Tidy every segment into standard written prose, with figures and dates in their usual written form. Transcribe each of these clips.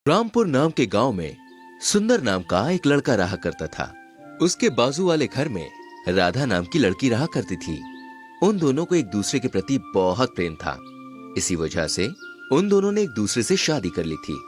रामपुर नाम के गांव में सुंदर नाम का एक लड़का रहा करता था। उसके बाजू वाले घर में राधा नाम की लड़की रहा करती थी। उन दोनों को एक दूसरे के प्रति बहुत प्रेम था। इसी वजह से उन दोनों ने एक दूसरे से शादी कर ली थी।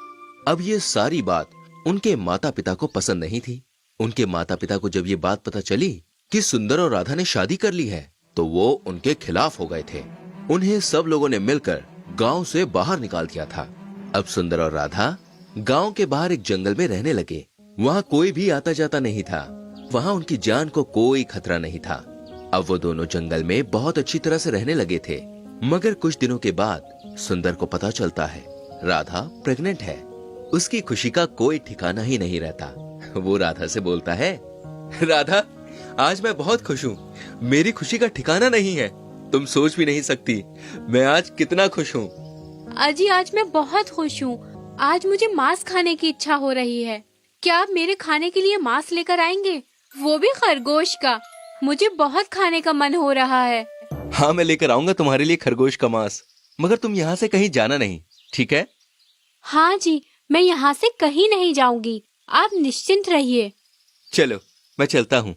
अब ये सारी बात उनके माता पिता को पसंद नहीं थी। उनके माता पिता को जब ये बात पता चली कि सुंदर और राधा ने शादी कर ली है, तो वो उनके खिलाफ हो गए थे। उन्हें सब लोगों ने मिलकर गांव से बाहर निकाल दिया था। अब सुंदर और राधा गांव के बाहर एक जंगल में रहने लगे। वहाँ कोई भी आता जाता नहीं था। वहाँ उनकी जान को कोई खतरा नहीं था। अब वो दोनों जंगल में बहुत अच्छी तरह से रहने लगे थे। मगर कुछ दिनों के बाद सुंदर को पता चलता है राधा प्रेग्नेंट है। उसकी खुशी का कोई ठिकाना ही नहीं रहता। वो राधा से बोलता है, राधा, आज मैं बहुत खुश हूँ। मेरी खुशी का ठिकाना नहीं है। तुम सोच भी नहीं सकती मैं आज कितना खुश हूँ। अजी, आज मैं बहुत खुश हूँ। आज मुझे मांस खाने की इच्छा हो रही है। क्या आप मेरे खाने के लिए मांस लेकर आएंगे, वो भी खरगोश का? मुझे बहुत खाने का मन हो रहा है। हाँ, मैं लेकर आऊंगा तुम्हारे लिए खरगोश का मांस, मगर तुम यहाँ से कहीं जाना नहीं, ठीक है? हाँ जी, मैं यहाँ से कहीं नहीं जाऊंगी। आप निश्चिंत रहिए। चलो, मैं चलता हूँ।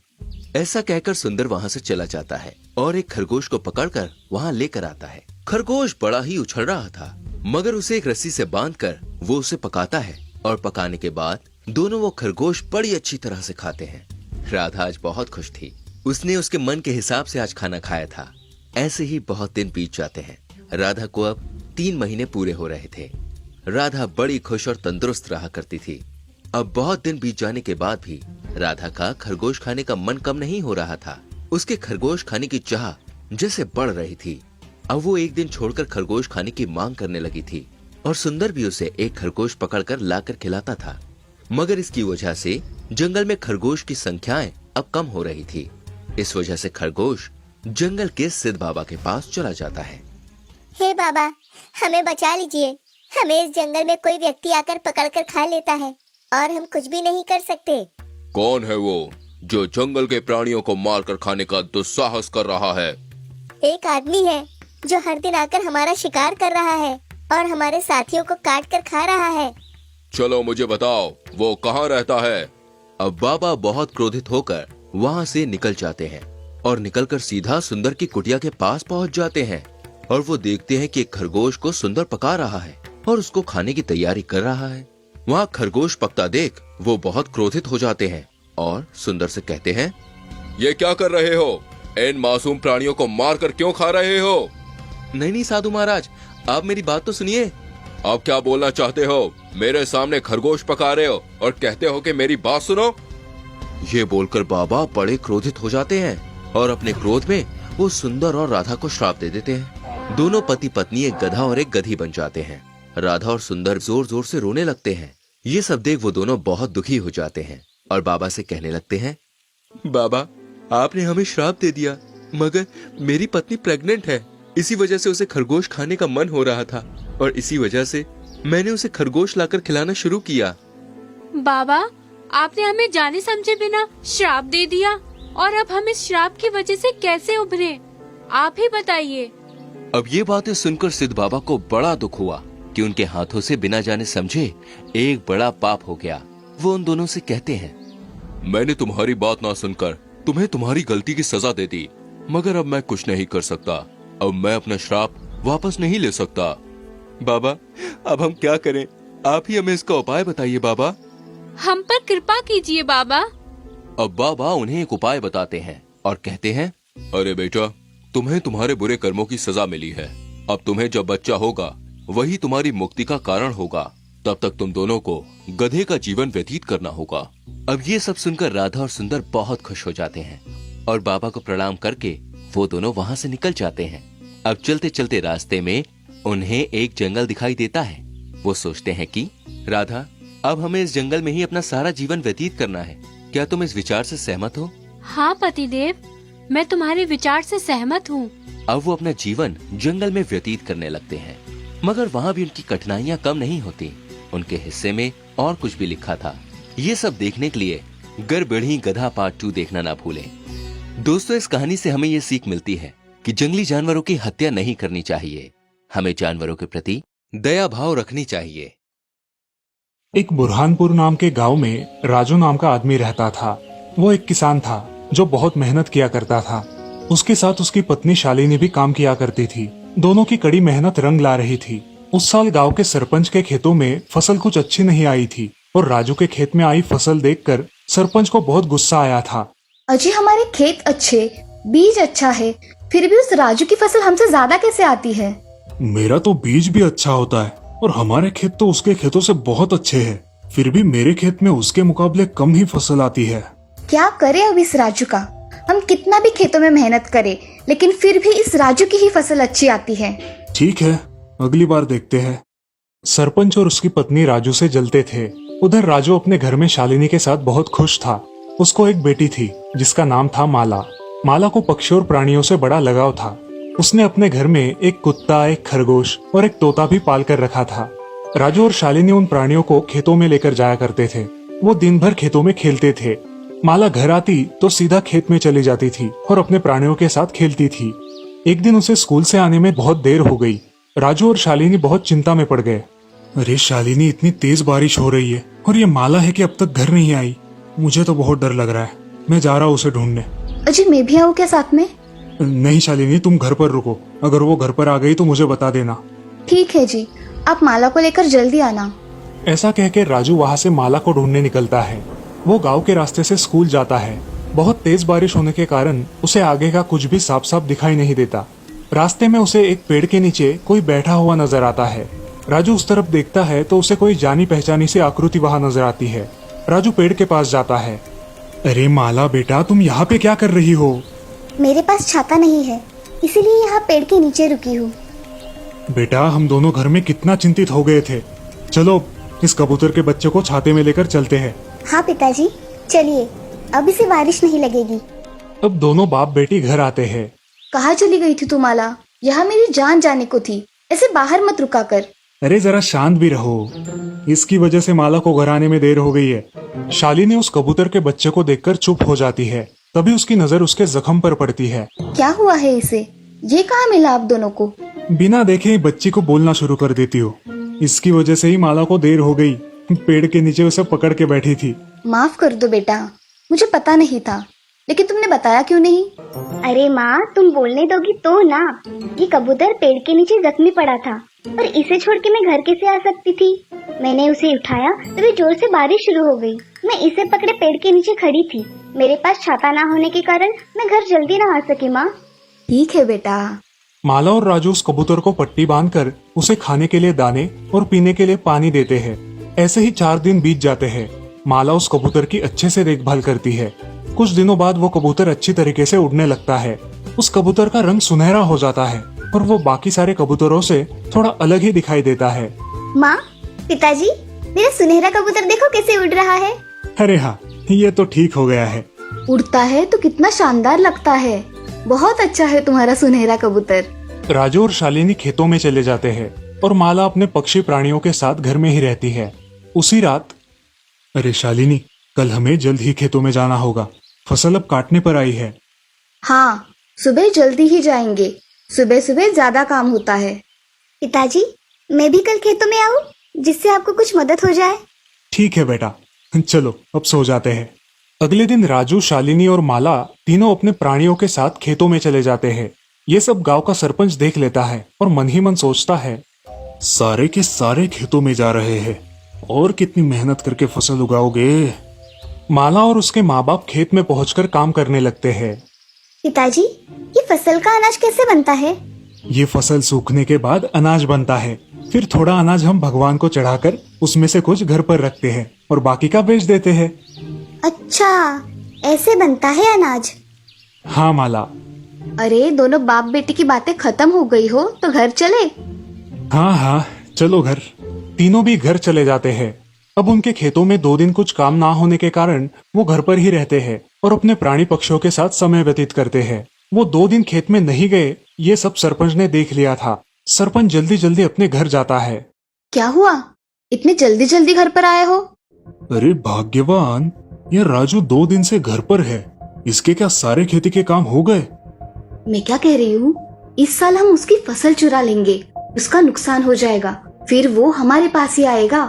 ऐसा कहकर सुंदर वहाँ से चला जाता है और एक खरगोश को पकड़कर वहाँ लेकर आता है। खरगोश बड़ा ही उछल रहा था, मगर उसे एक रस्सी से बांधकर वो उसे पकाता है और पकाने के बाद दोनों वो खरगोश बड़ी अच्छी तरह से खाते हैं। राधा आज बहुत खुश थी। उसने उसके मन के हिसाब से आज खाना खाया था। ऐसे ही बहुत दिन बीत जाते हैं। राधा को अब 3 महीने पूरे हो रहे थे। राधा बड़ी खुश और तंदुरुस्त रहा करती थी। अब बहुत दिन बीत जाने के बाद भी राधा का खरगोश खाने का मन कम नहीं हो रहा था। उसके खरगोश खाने की चाह जैसे बढ़ रही थी। अब वो एक दिन छोड़कर खरगोश खाने की मांग करने लगी थी और सुंदर भी उसे एक खरगोश पकड़कर लाकर खिलाता था। मगर इसकी वजह से जंगल में खरगोश की संख्याएं अब कम हो रही थी। इस वजह से खरगोश जंगल के सिद्ध बाबा के पास चला जाता है। हे बाबा, हमें बचा लीजिए। हमें इस जंगल में कोई व्यक्ति आकर पकड़कर खा लेता है और हम कुछ भी नहीं कर सकते। कौन है वो जो जंगल के प्राणियों को मारकर खाने का दुस्साहस कर रहा है? एक आदमी है जो हर दिन आकर हमारा शिकार कर रहा है और हमारे साथियों को काट कर खा रहा है। चलो मुझे बताओ, वो कहाँ रहता है? अब बाबा बहुत क्रोधित होकर वहाँ से निकल जाते हैं और निकलकर सीधा सुंदर की कुटिया के पास पहुँच जाते हैं और वो देखते हैं कि एक खरगोश को सुंदर पका रहा है और उसको खाने की तैयारी कर रहा है। वहाँ खरगोश पकता देख वो बहुत क्रोधित हो जाते हैं और सुंदर से कहते हैं, ये क्या कर रहे हो? इन मासूम प्राणियों को मारकर क्यों खा रहे हो? नहीं साधु महाराज, आप मेरी बात तो सुनिए। आप क्या बोलना चाहते हो? मेरे सामने खरगोश पका रहे हो और कहते हो कि मेरी बात सुनो। ये बोलकर बाबा बड़े क्रोधित हो जाते हैं और अपने क्रोध में वो सुंदर और राधा को श्राप दे देते हैं। दोनों पति पत्नी एक गधा और एक गधी बन जाते हैं। राधा और सुंदर जोर जोर से रोने लगते हैं। ये सब देख वो दोनों बहुत दुखी हो जाते हैं और बाबा से कहने लगते हैं, बाबा, आपने हमें श्राप दे दिया, मगर मेरी पत्नी प्रेग्नेंट है। इसी वजह से उसे खरगोश खाने का मन हो रहा था और इसी वजह से मैंने उसे खरगोश लाकर खिलाना शुरू किया। बाबा, आपने हमें जाने समझे बिना श्राप दे दिया और अब हम इस श्राप की वजह से कैसे उभरे? आप ही बताइए। अब ये बातें सुनकर सिद्ध बाबा को बड़ा दुख हुआ कि उनके हाथों से बिना जाने समझे एक बड़ा पाप हो गया। वो उन दोनों से कहते हैं, मैंने तुम्हारी बात ना सुनकर तुम्हें तुम्हारी गलती की सजा दे दी, मगर अब मैं कुछ नहीं कर सकता। अब मैं अपना श्राप वापस नहीं ले सकता। बाबा, अब हम क्या करें? आप ही हमें इसका उपाय बताइए बाबा। हम पर कृपा कीजिए बाबा। अब बाबा उन्हें एक उपाय बताते हैं और कहते हैं, अरे बेटा, तुम्हें तुम्हारे बुरे कर्मों की सजा मिली है। अब तुम्हें जब बच्चा होगा वही तुम्हारी मुक्ति का कारण होगा। तब तक तुम दोनों को गधे का जीवन व्यतीत करना होगा। अब ये सब सुनकर राधा और सुंदर बहुत खुश हो जाते हैं और बाबा को प्रणाम करके वो दोनों वहाँ से निकल जाते हैं। अब चलते चलते रास्ते में उन्हें एक जंगल दिखाई देता है। वो सोचते हैं कि राधा, अब हमें इस जंगल में ही अपना सारा जीवन व्यतीत करना है। क्या तुम इस विचार से सहमत हो? हाँ पतिदेव, मैं तुम्हारे विचार से सहमत हूँ। अब वो अपना जीवन जंगल में व्यतीत करने लगते हैं, मगर वहाँ भी उनकी कठिनाइयाँ कम नहीं होती। उनके हिस्से में और कुछ भी लिखा था। ये सब देखने के लिए गड़बड़ी गधा पार्ट 2 देखना ना भूलें। दोस्तों, इस कहानी से हमें ये सीख मिलती है कि जंगली जानवरों की हत्या नहीं करनी चाहिए। हमें जानवरों के प्रति दया भाव रखनी चाहिए। एक बुरहानपुर नाम के गांव में राजू नाम का आदमी रहता था। वो एक किसान था जो बहुत मेहनत किया करता था। उसके साथ उसकी पत्नी शालिनी भी काम किया करती थी। दोनों की कड़ी मेहनत रंग ला रही थी। उस साल गांव के सरपंच के खेतों में फसल कुछ अच्छी नहीं आई थी और राजू के खेत में आई फसल देखकर सरपंच को बहुत गुस्सा आया था। अजी हमारे खेत अच्छे, बीज अच्छा है, फिर भी उस राजू की फसल हमसे ज्यादा कैसे आती है? मेरा तो बीज भी अच्छा होता है और हमारे खेत तो उसके खेतों से बहुत अच्छे हैं, फिर भी मेरे खेत में उसके मुकाबले कम ही फसल आती है। क्या करे अब इस राजू का? हम कितना भी खेतों में मेहनत करें, लेकिन फिर भी इस राजू की ही फसल अच्छी आती है। ठीक है, अगली बार देखते हैं। सरपंच और उसकी पत्नी राजू से जलते थे। उधर राजू अपने घर में शालिनी के साथ बहुत खुश था। उसको एक बेटी थी जिसका नाम था माला। माला को पक्षियों और प्राणियों से बड़ा लगाव था। उसने अपने घर में एक कुत्ता, एक खरगोश और एक तोता भी पाल कर रखा था। राजू और शालिनी उन प्राणियों को खेतों में लेकर जाया करते थे। वो दिन भर खेतों में खेलते थे। माला घर आती तो सीधा खेत में चली जाती थी और अपने प्राणियों के साथ खेलती थी। एक दिन उसे स्कूल से आने में बहुत देर हो गई। राजू और शालिनी बहुत चिंता में पड़ गए। अरे शालिनी, इतनी तेज बारिश हो रही है और ये माला है कि अब तक घर नहीं आई। मुझे तो बहुत डर लग रहा है। मैं जा रहा हूँ उसे ढूंढने। अजी मैं भी आऊँ क्या साथ में? नहीं शालिनी, तुम घर पर रुको। अगर वो घर पर आ गई तो मुझे बता देना। ठीक है जी, आप माला को लेकर जल्दी आना। ऐसा कहकर राजू वहाँ से माला को ढूंढने निकलता है। वो गांव के रास्ते से स्कूल जाता है। बहुत तेज बारिश होने के कारण उसे आगे का कुछ भी साफ साफ दिखाई नहीं देता। रास्ते में उसे एक पेड़ के नीचे कोई बैठा हुआ नजर आता है। राजू उस तरफ देखता है तो उसे कोई जानी पहचानी सी आकृति वहाँ नजर आती है। राजू पेड़ के पास जाता है। अरे माला बेटा, तुम यहाँ पे क्या कर रही हो? मेरे पास छाता नहीं है, इसीलिए यहाँ पेड़ के नीचे रुकी हूँ। बेटा, हम दोनों घर में कितना चिंतित हो गए थे। चलो इस कबूतर के बच्चे को छाते में लेकर चलते हैं। हाँ पिताजी, चलिए, अब इसे बारिश नहीं लगेगी। अब दोनों बाप बेटी घर आते हैं। कहाँ चली गई थी तू माला? यहाँ मेरी जान जाने को थी, ऐसे बाहर मत रुका कर। अरे जरा शांत भी रहो। इसकी वजह से माला को घर आने में देर हो गई है। शालिनी उस कबूतर के बच्चे को देखकर चुप हो जाती है। तभी उसकी नजर उसके जख्म पर पड़ती है। क्या हुआ है इसे? ये कहाँ मिला आप दोनों को? बिना देखे ही बच्ची को बोलना शुरू कर देती हो। इसकी वजह से ही माला को देर हो गई। पेड़ के नीचे उसे पकड़ के बैठी थी। माफ कर दो बेटा, मुझे पता नहीं था, लेकिन तुमने बताया क्यों नहीं? अरे माँ, तुम बोलने दोगी तो ना। ये कबूतर पेड़ के नीचे जख्मी पड़ा था और इसे छोड़ के मैं घर कैसे आ सकती थी? मैंने उसे उठाया तभी जोर से बारिश शुरू हो गई। मैं इसे पकड़े पेड़ के नीचे खड़ी थी। मेरे पास छाता ना होने के कारण मैं घर जल्दी ना आ सकी माँ। ठीक है बेटा। माला और राजू उस कबूतर को पट्टी बांधकर उसे खाने के लिए दाने और पीने के लिए पानी देते हैं। ऐसे ही 4 दिन बीत जाते हैं। माला उस कबूतर की अच्छे से देखभाल करती है। कुछ दिनों बाद वो कबूतर अच्छी तरीके से उड़ने लगता है। उस कबूतर का रंग सुनहरा हो जाता है और वो बाकी सारे कबूतरों से थोड़ा अलग ही दिखाई देता है। माँ, पिताजी, मेरा सुनहरा कबूतर देखो कैसे उड़ रहा है। अरे हाँ, ये तो ठीक हो गया है। उड़ता है तो कितना शानदार लगता है। बहुत अच्छा है तुम्हारा सुनहरा कबूतर। राजू और शालिनी खेतों में चले जाते हैं और माला अपने पक्षी प्राणियों के साथ घर में ही रहती है। उसी रात, अरे शालिनी, कल हमें जल्द ही खेतों में जाना होगा। फसल अब काटने पर आई है। हाँ, सुबह जल्दी ही जाएंगे। सुबह सुबह ज्यादा काम होता है। पिताजी, मैं भी कल खेतों में आऊँ, जिससे आपको कुछ मदद हो जाए। ठीक है बेटा, चलो अब सो जाते हैं। अगले दिन राजू, शालिनी और माला तीनों अपने प्राणियों के साथ खेतों में चले जाते हैं। ये सब गांव का सरपंच देख लेता है और मन ही मन सोचता है, सारे के सारे खेतों में जा रहे हैं और कितनी मेहनत करके फसल उगाओगे। माला और उसके माँ बाप खेत में पहुंचकर काम करने लगते हैं। पिताजी, ये फसल का अनाज कैसे बनता है? ये फसल सूखने के बाद अनाज बनता है। फिर थोड़ा अनाज हम भगवान को चढ़ाकर उसमें से कुछ घर पर रखते हैं और बाकी का बेच देते हैं। अच्छा, ऐसे बनता है अनाज? हाँ माला। अरे दोनों बाप बेटी की बातें खत्म हो गई हो तो घर चले। हाँ हाँ, चलो घर। तीनों भी घर चले जाते हैं। अब उनके खेतों में 2 दिन कुछ काम ना होने के कारण वो घर पर ही रहते हैं और अपने प्राणी पक्षियों के साथ समय व्यतीत करते हैं। वो 2 दिन खेत में नहीं गए, ये सब सरपंच ने देख लिया था। सरपंच जल्दी जल्दी अपने घर जाता है। क्या हुआ? इतने जल्दी जल्दी घर पर आए हो? अरे भाग्यवान, ये राजू 2 दिन से घर पर है। इसके क्या सारे खेती के काम हो गए? मैं क्या कह रही हूँ, इस साल हम उसकी फसल चुरा लेंगे, उसका नुकसान हो जाएगा, फिर वो हमारे पास ही आएगा।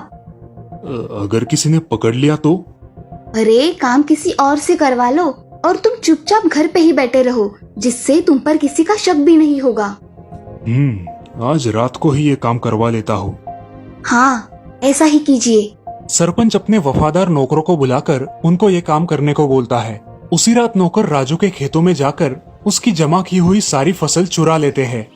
अगर किसी ने पकड़ लिया तो? अरे काम किसी और से करवा लो और तुम चुपचाप घर पे ही बैठे रहो, जिससे तुम पर किसी का शक भी नहीं होगा। आज रात को ही ये काम करवा लेता हूँ। हाँ, ऐसा ही कीजिए। सरपंच अपने वफादार नौकरों को बुलाकर उनको ये काम करने को बोलता है। उसी रात नौकर राजू के खेतों में जाकर उसकी जमा की हुई सारी फसल चुरा लेते हैं।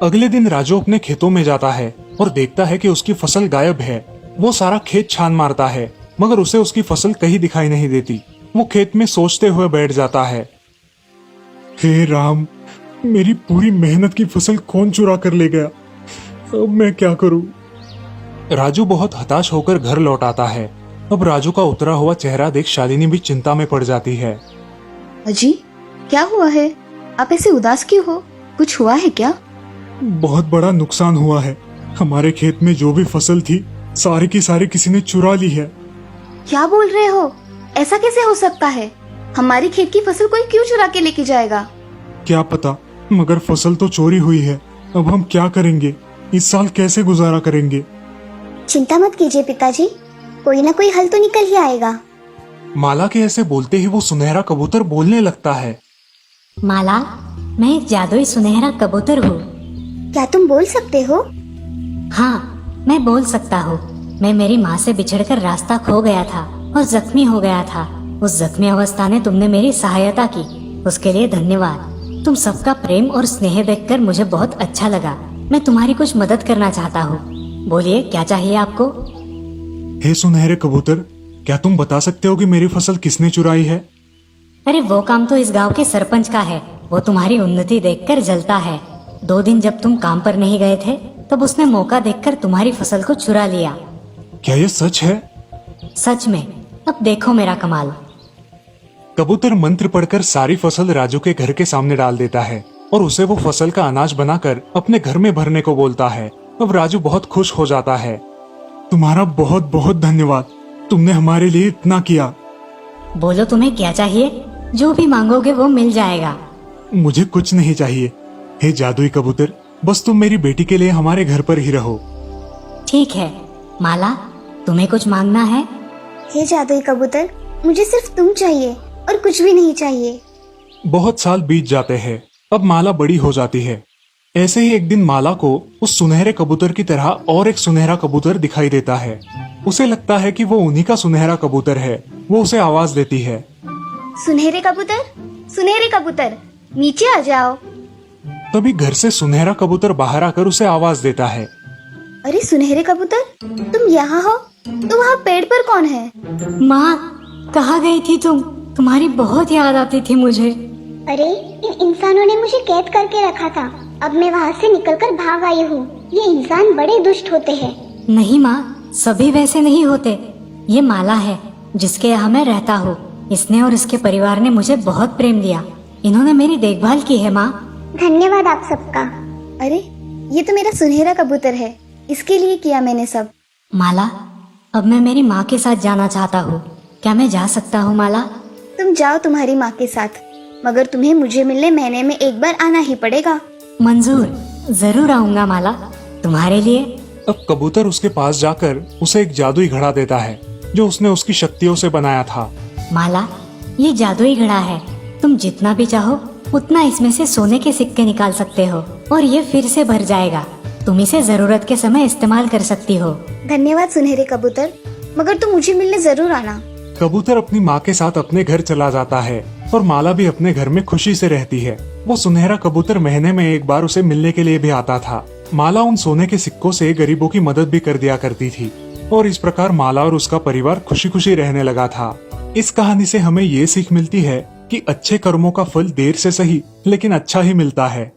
अगले दिन राजू अपने खेतों में जाता है और देखता है कि उसकी फसल गायब है। वो सारा खेत छान मारता है, मगर उसे उसकी फसल कहीं दिखाई नहीं देती। वो खेत में सोचते हुए बैठ जाता है, हे राम, मेरी पूरी मेहनत की फसल कौन चुरा कर ले गया? अब मैं क्या करूं? राजू बहुत हताश होकर घर लौट आता है। अब राजू का उतरा हुआ चेहरा देख शालिनी भी चिंता में पड़ जाती है। अजी, क्या हुआ है? आप ऐसे उदास क्यों हो? कुछ हुआ है क्या? बहुत बड़ा नुकसान हुआ है। हमारे खेत में जो भी फसल थी सारी की सारी किसी ने चुरा ली है। क्या बोल रहे हो? ऐसा कैसे हो सकता है? हमारी खेत की फसल कोई क्यों चुरा के लेके जाएगा? क्या पता, मगर फसल तो चोरी हुई है। अब हम क्या करेंगे? इस साल कैसे गुजारा करेंगे? चिंता मत कीजिए पिताजी, कोई ना कोई हल तो निकल ही आएगा। माला के ऐसे बोलते ही वो सुनहरा कबूतर बोलने लगता है। माला, मैं एक जादुई सुनहरा कबूतर हूँ। क्या तुम बोल सकते हो? हाँ, मैं बोल सकता हूँ। मैं मेरी माँ से बिछड़कर रास्ता खो गया था और जख्मी हो गया था। उस जख्मी अवस्था में तुमने मेरी सहायता की, उसके लिए धन्यवाद। तुम सबका प्रेम और स्नेह देखकर मुझे बहुत अच्छा लगा। मैं तुम्हारी कुछ मदद करना चाहता हूँ। बोलिए, क्या चाहिए आपको? हे सुनहरे कबूतर, क्या तुम बता सकते हो कि मेरी फसल किसने चुराई है? अरे वो काम तो इस गांव के सरपंच का है। वो तुम्हारी उन्नति देखकर जलता है। 2 दिन जब तुम काम पर नहीं गए थे, तब उसने मौका देखकर तुम्हारी फसल को चुरा लिया। क्या ये सच है? सच में। अब देखो मेरा कमाल। कबूतर मंत्र पढ़कर सारी फसल राजू के घर के सामने डाल देता है और उसे वो फसल का अनाज बनाकर अपने घर में भरने को बोलता है। अब राजू बहुत खुश हो जाता है। तुम्हारा बहुत बहुत धन्यवाद, तुमने हमारे लिए इतना किया। बोलो, तुम्हें क्या चाहिए? जो भी मांगोगे वो मिल जाएगा। मुझे कुछ नहीं चाहिए। हे जादुई कबूतर, बस तुम मेरी बेटी के लिए हमारे घर पर ही रहो। ठीक है। माला, तुम्हें कुछ मांगना है? हे जादुई कबूतर, मुझे सिर्फ तुम चाहिए और कुछ भी नहीं चाहिए। बहुत साल बीत जाते हैं। अब माला बड़ी हो जाती है। ऐसे ही एक दिन माला को उस सुनहरे कबूतर की तरह और एक सुनहरा कबूतर दिखाई देता है। उसे लगता है कि वो उन्हीं का सुनहरा कबूतर है। वो उसे आवाज देती है, सुनहरे कबूतर, सुनहरे कबूतर, नीचे आ जाओ। तभी घर से सुनहरा कबूतर बाहर आकर उसे आवाज देता है, अरे सुनहरे कबूतर, तुम यहाँ हो? तो वहाँ पेड़ पर कौन है? माँ, कहाँ गई थी तुम? तुम्हारी बहुत याद आती थी मुझे। अरे इन इंसानों ने मुझे कैद करके रखा था। अब मैं वहाँ से निकलकर भाग आई हूँ। ये इंसान बड़े दुष्ट होते हैं। नहीं माँ, सभी वैसे नहीं होते। ये माला है जिसके यहाँ मैं रहता हूँ। इसने और इसके परिवार ने मुझे बहुत प्रेम दिया। इन्होंने मेरी देखभाल की है माँ। धन्यवाद आप सबका। अरे, ये तो मेरा सुनहरा कबूतर है, इसके लिए किया मैंने सब। माला, अब मैं मेरी माँ के साथ जाना चाहता हूँ। क्या मैं जा सकता हूँ माला? तुम जाओ तुम्हारी माँ के साथ, मगर तुम्हें मुझे मिलने महीने में एक बार आना ही पड़ेगा। मंजूर, जरूर आऊंगा माला, तुम्हारे लिए। अब कबूतर उसके पास जाकर उसे एक जादुई घड़ा देता है जो उसने उसकी शक्तियों से बनाया था। माला, ये जादुई घड़ा है। तुम जितना भी चाहो उतना इसमें से सोने के सिक्के निकाल सकते हो और ये फिर से भर जाएगा। तुम इसे जरूरत के समय इस्तेमाल कर सकती हो। धन्यवाद सुनहरे कबूतर, मगर तुम मुझे मिलने जरूर आना। कबूतर अपनी माँ के साथ अपने घर चला जाता है और माला भी अपने घर में खुशी से रहती है। वो सुनहरा कबूतर महीने में एक बार उसे मिलने के लिए भी आता था। माला उन सोने के सिक्कों से गरीबों की मदद भी कर दिया करती थी और इस प्रकार माला और उसका परिवार खुशी खुशी रहने लगा था। इस कहानी से हमें ये सीख मिलती है कि अच्छे कर्मों का फल देर से सही लेकिन अच्छा ही मिलता है।